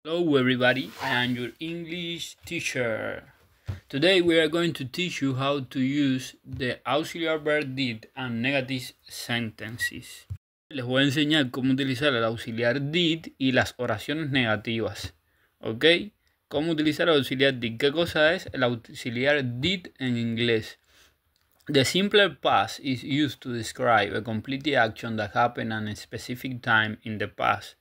Hello everybody, I am your English teacher. Today we are going to teach you how to use the auxiliary verb did and negative sentences. Les voy a enseñar cómo utilizar el auxiliar did y las oraciones negativas. ¿Ok? ¿Cómo utilizar el auxiliar did? ¿Qué cosa es el auxiliar did en inglés? The simple past is used to describe a complete action that happened at a specific time in the past.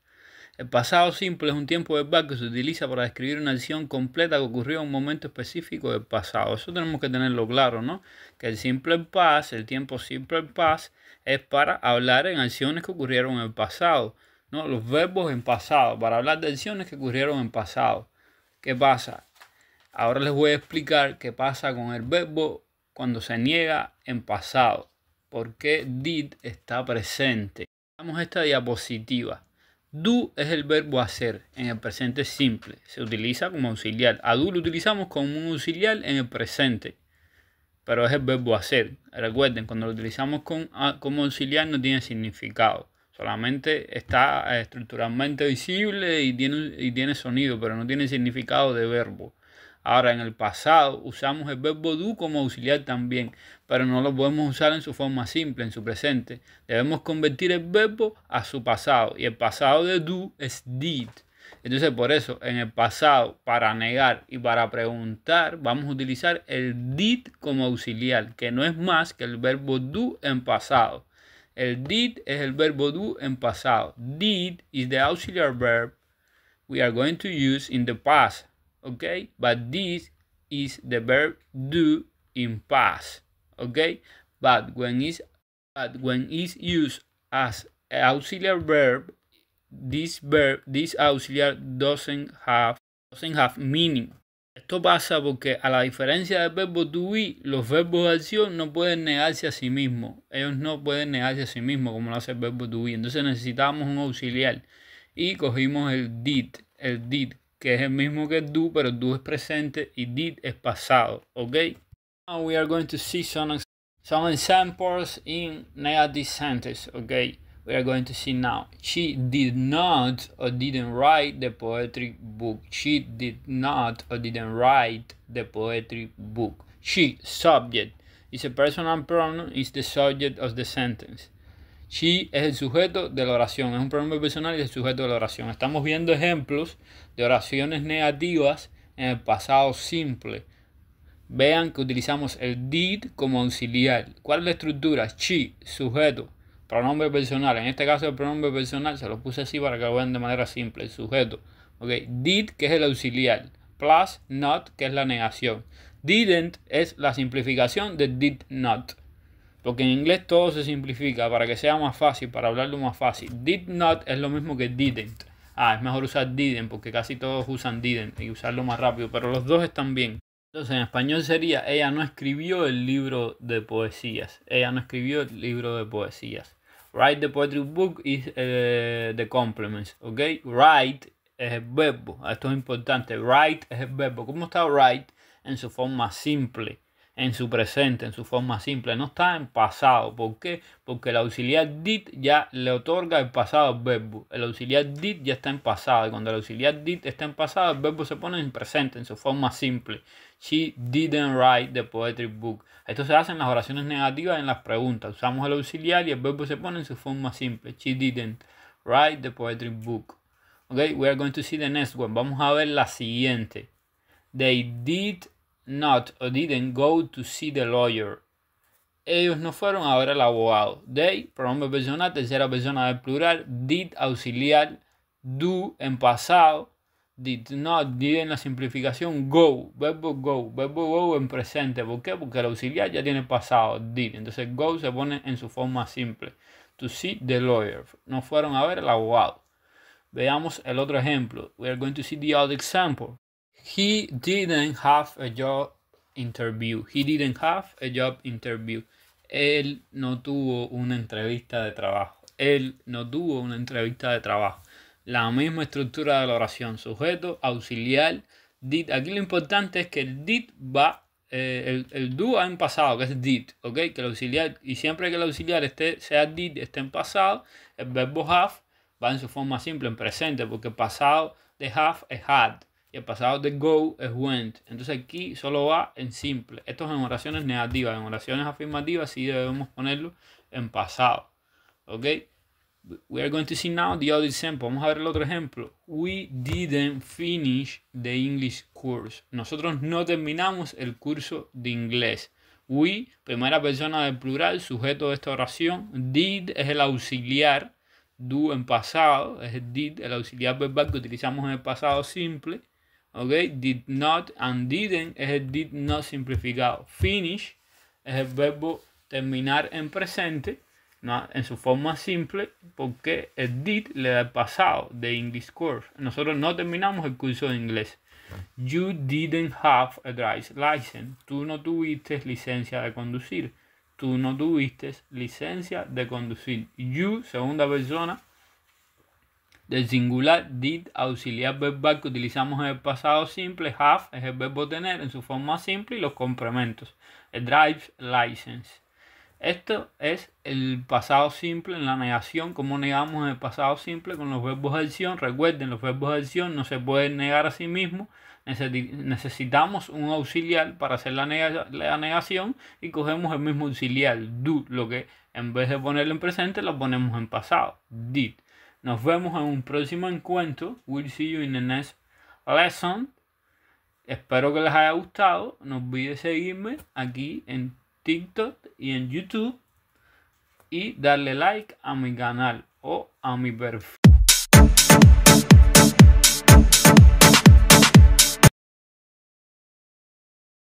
El pasado simple es un tiempo verbal que se utiliza para describir una acción completa que ocurrió en un momento específico del pasado. Eso tenemos que tenerlo claro, ¿no? Que el simple past, el tiempo simple past, es para hablar en acciones que ocurrieron en el pasado, ¿no? Los verbos en pasado, para hablar de acciones que ocurrieron en pasado. ¿Qué pasa? Ahora les voy a explicar qué pasa con el verbo cuando se niega en pasado. ¿Por qué did está presente? Veamos esta diapositiva. Do es el verbo hacer en el presente simple. Se utiliza como auxiliar. A do lo utilizamos como un auxiliar en el presente, pero es el verbo hacer. Recuerden, cuando lo utilizamos como auxiliar no tiene significado. Solamente está estructuralmente visible y tiene sonido, pero no tiene significado de verbo. Ahora, en el pasado usamos el verbo do como auxiliar también, pero no lo podemos usar en su forma simple, en su presente. Debemos convertir el verbo a su pasado, y el pasado de do es did. Entonces, por eso, en el pasado, para negar y para preguntar, vamos a utilizar el did como auxiliar, que no es más que el verbo do en pasado. El did es el verbo do en pasado. Did is the auxiliary verb we are going to use in the past. Okay, but this is the verb do in past. Okay, but when it's used as an auxiliary verb, this auxiliary doesn't have meaning. Esto pasa porque, a la diferencia del verbo to be, los verbos de acción no pueden negarse a sí mismos. Ellos no pueden negarse a sí mismos como lo hace el verbo to be. Entonces necesitamos un auxiliar y cogimos el did, que es el mismo que do, pero do es presente y did es pasado. ¿Ok? Now we are going to see some examples in negative sentence. Okay, we are going to see now. She did not or didn't write the poetry book. She did not or didn't write the poetry book. She, subject, is a personal pronoun, is the subject of the sentence. She es el sujeto de la oración, es un pronombre personal y es el sujeto de la oración. Estamos viendo ejemplos de oraciones negativas en el pasado simple. Vean que utilizamos el did como auxiliar. ¿Cuál es la estructura? She, sujeto, pronombre personal. En este caso el pronombre personal se lo puse así para que lo vean de manera simple, el sujeto. Okay. Did, que es el auxiliar, plus not, que es la negación. Didn't es la simplificación de did not. Porque en inglés todo se simplifica para que sea más fácil, para hablarlo más fácil. Did not es lo mismo que didn't. Es mejor usar didn't porque casi todos usan didn't y usarlo más rápido, pero los dos están bien. Entonces en español sería, ella no escribió el libro de poesías. Ella no escribió el libro de poesías. Write the poetry book is the complements. ¿Ok? Write es el verbo. Esto es importante. Write es el verbo. ¿Cómo está write? En su forma simple, en su presente, en su forma simple. No está en pasado. ¿Por qué? Porque el auxiliar did ya le otorga el pasado al verbo. El auxiliar did ya está en pasado. Y cuando el auxiliar did está en pasado, el verbo se pone en presente, en su forma simple. She didn't write the poetry book. Esto se hace en las oraciones negativas, en las preguntas. Usamos el auxiliar y el verbo se pone en su forma simple. She didn't write the poetry book. Okay, we are going to see the next one. Vamos a ver la siguiente. They did not or didn't go to see the lawyer. Ellos no fueron a ver al abogado. They, pronombre personal, tercera persona del plural. Did, auxiliar. Do, en pasado. Did not, did en la simplificación. Go, verbo go en presente. ¿Por qué? Porque el auxiliar ya tiene pasado, did. Entonces go se pone en su forma simple. To see the lawyer. No fueron a ver al abogado. Veamos el otro ejemplo. We are going to see the other example. He didn't have a job interview. He didn't have a job interview. Él no tuvo una entrevista de trabajo. Él no tuvo una entrevista de trabajo. La misma estructura de la oración. Sujeto, auxiliar, did. Aquí lo importante es que el did va, el do va en pasado, que es did. ¿Ok? Que el auxiliar, y siempre que el auxiliar sea did, esté en pasado, el verbo have va en su forma simple, en presente, porque pasado de have es had. Y el pasado de go es went. Entonces aquí solo va en simple. Esto es en oraciones negativas. En oraciones afirmativas sí debemos ponerlo en pasado. ¿Ok? We are going to see now the other example. Vamos a ver el otro ejemplo. We didn't finish the English course. Nosotros no terminamos el curso de inglés. We, primera persona del plural, sujeto de esta oración. Did es el auxiliar. Do en pasado es el did, el auxiliar verbal que utilizamos en el pasado simple. ¿Ok? Did not and didn't es el did not simplificado. Finish es el verbo terminar en presente, ¿no? En su forma simple, porque el did le da el pasado de English course. Nosotros no terminamos el curso de inglés. You didn't have a driver's license. Tú no tuviste licencia de conducir. Tú no tuviste licencia de conducir. You, segunda persona del singular, did, auxiliar verbal que utilizamos en el pasado simple. Have es el verbo tener en su forma simple y los complementos. A driver's license. Esto es el pasado simple en la negación. Como negamos en el pasado simple con los verbos de acción. Recuerden, los verbos de acción no se pueden negar a sí mismos. Necesitamos un auxiliar para hacer la negación y cogemos el mismo auxiliar, do, lo que en vez de ponerlo en presente lo ponemos en pasado, did. Nos vemos en un próximo encuentro. We'll see you in the next lesson. Espero que les haya gustado. No olvides seguirme aquí en TikTok y en YouTube y darle like a mi canal o a mi perfil.